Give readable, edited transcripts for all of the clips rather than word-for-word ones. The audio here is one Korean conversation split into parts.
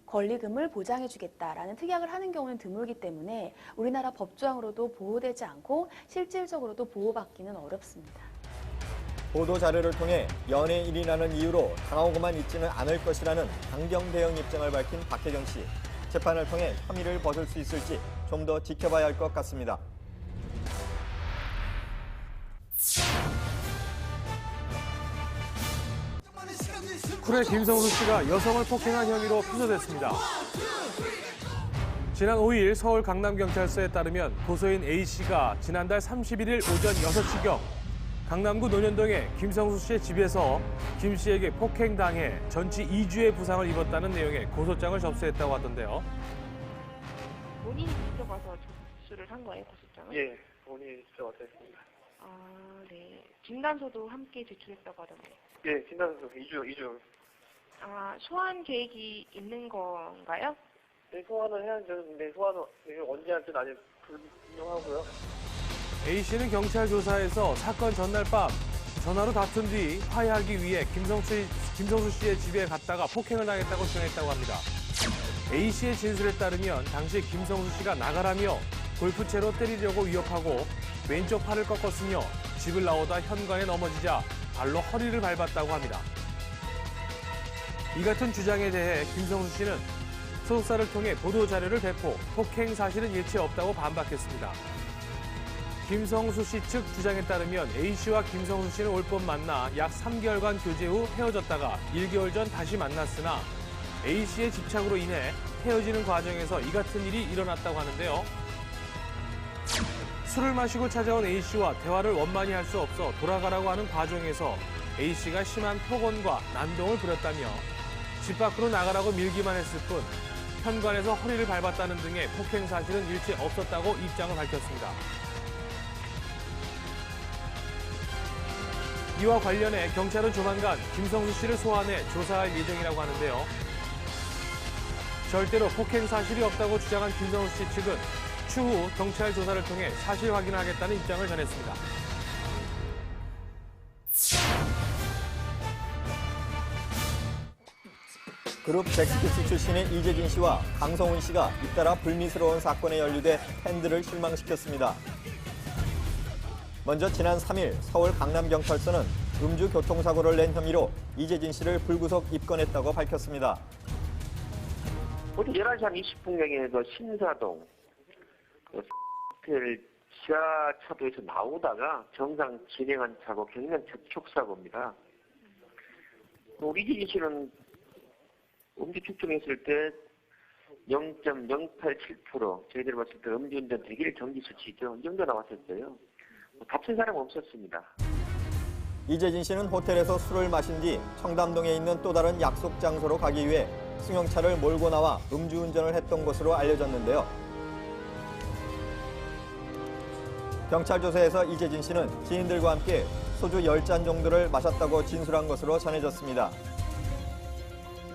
권리금을 보장해주겠다라는 특약을 하는 경우는 드물기 때문에 우리나라 법조항으로도 보호되지 않고 실질적으로도 보호받기는 어렵습니다. 보도자료를 통해 연예인이라는 이유로 당하고만 있지는 않을 것이라는 강경 대응 입장을 밝힌 박혜경 씨. 재판을 통해 혐의를 벗을 수 있을지 좀 더 지켜봐야 할 것 같습니다. 쿨의 김성수 씨가 여성을 폭행한 혐의로 피소됐습니다. 지난 5일 서울 강남경찰서에 따르면 고소인 A씨가 지난달 31일 오전 6시경 강남구 논현동의 김성수 씨의 집에서 김 씨에게 폭행당해 전치 2주의 부상을 입었다는 내용의 고소장을 접수했다고 하던데요. 본인이 직접 와서 접수를 한 거예요, 고소장을? 예, 본인이 직접 와서 했습니다. 아, 네. 진단서도 함께 제출했다고 하던데요. 예, 진단서 2주. 아, 소환 계획이 있는 건가요? 네, 소환을 해야죠. 근데 소환은 언제 할지는 아직 불명하고요. A씨는 경찰 조사에서 사건 전날 밤 전화로 다툰 뒤 화해하기 위해 김성수 씨의 집에 갔다가 폭행을 당했다고 주장했다고 합니다. A씨의 진술에 따르면 당시 김성수 씨가 나가라며 골프채로 때리려고 위협하고 왼쪽 팔을 꺾었으며 집을 나오다 현관에 넘어지자 발로 허리를 밟았다고 합니다. 이 같은 주장에 대해 김성수 씨는 소속사를 통해 보도자료를 배포, 폭행 사실은 일체 없다고 반박했습니다. 김성수 씨 측 주장에 따르면 A씨와 김성수 씨는 올 봄 만나 약 3개월간 교제 후 헤어졌다가 1개월 전 다시 만났으나 A씨의 집착으로 인해 헤어지는 과정에서 이 같은 일이 일어났다고 하는데요. 술을 마시고 찾아온 A씨와 대화를 원만히 할 수 없어 돌아가라고 하는 과정에서 A씨가 심한 폭언과 난동을 부렸다며 집 밖으로 나가라고 밀기만 했을 뿐 현관에서 허리를 밟았다는 등의 폭행 사실은 일체 없었다고 입장을 밝혔습니다. 이와 관련해 경찰은 조만간 김성수 씨를 소환해 조사할 예정이라고 하는데요. 절대로 폭행 사실이 없다고 주장한 김성수 씨 측은 추후 경찰 조사를 통해 사실 확인을 하겠다는 입장을 전했습니다. 그룹 잭스키스 출신의 이재진 씨와 강성훈 씨가 잇따라 불미스러운 사건에 연루돼 팬들을 실망시켰습니다. 먼저 지난 3일 서울 강남경찰서는 음주 교통사고를 낸 혐의로 이재진 씨를 불구속 입건했다고 밝혔습니다. 어제 11시 한 20분경에 신사동 호텔 지하차도에서 나오다가 정상 진행한 사고, 경량 접촉사고입니다. 우리 이재진 씨는 음주 측정했을 때 0.087%, 저희들이 봤을 때 음주운전 대길 정지 수치죠. 이 정도 나왔었어요. 다친 사람 없었습니다. 이재진 씨는 호텔에서 술을 마신 뒤 청담동에 있는 또 다른 약속 장소로 가기 위해 승용차를 몰고 나와 음주운전을 했던 것으로 알려졌는데요. 경찰 조사에서 이재진 씨는 지인들과 함께 소주 10잔 정도를 마셨다고 진술한 것으로 전해졌습니다.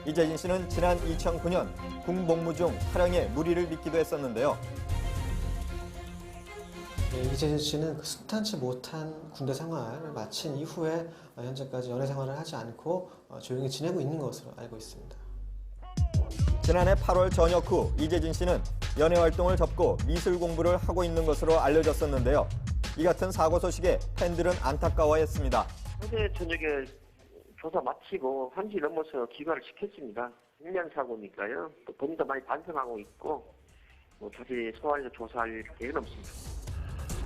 이재진 씨는 지난 2009년 군복무 중 촬영에 무리를 빚기도 했었는데요. 이재진 씨는 그 순탄치 못한 군대 생활을 마친 이후에 현재까지 연애 생활을 하지 않고 조용히 지내고 있는 것으로 알고 있습니다. 지난해 8월 전역 후 이재진 씨는 연애 활동을 접고 미술 공부를 하고 있는 것으로 알려졌었는데요. 이 같은 사고 소식에 팬들은 안타까워했습니다. 어제 저녁에 조사 마치고 1시 넘어서 귀가를 시켰습니다. 인명사고니까요. 또 본인도 많이 반성하고 있고 다시 소환해서 조사할 계획은 없습니다.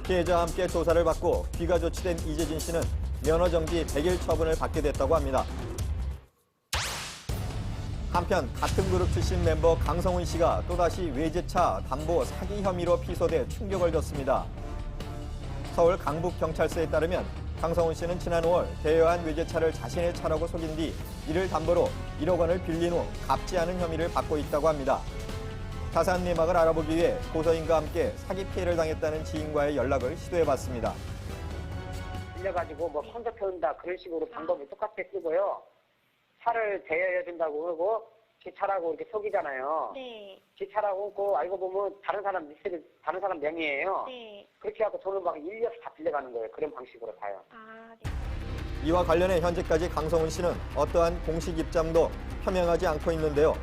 피해자와 함께 조사를 받고 귀가 조치된 이재진 씨는 면허정지 100일 처분을 받게 됐다고 합니다. 한편 같은 그룹 출신 멤버 강성훈 씨가 또다시 외제차 담보 사기 혐의로 피소돼 충격을 줬습니다. 서울 강북경찰서에 따르면 강성훈 씨는 지난 5월 대여한 외제차를 자신의 차라고 속인 뒤 이를 담보로 1억 원을 빌린 후 갚지 않은 혐의를 받고 있다고 합니다. 자세한 내막을 알아보기 위해 고소인과 함께 사기 피해를 당했다는 지인과의 연락을 시도해봤습니다. 빌려가지고 뭐 혼자 태운다 그런 식으로 방법이 똑같이 쓰고요. 차를 대여해준다고 그러고 제 차라고 이렇게 속이잖아요. 네. 제 차라고 그러고 알고 보면 다른 사람 명의예요. 네. 그렇게 하고 돈을 막 일려서 다 빌려가는 거예요. 그런 방식으로 다요. 아, 네. 이와 관련해 현재까지 강성훈 씨는 어떠한 공식 입장도 표명하지 않고 있는데요.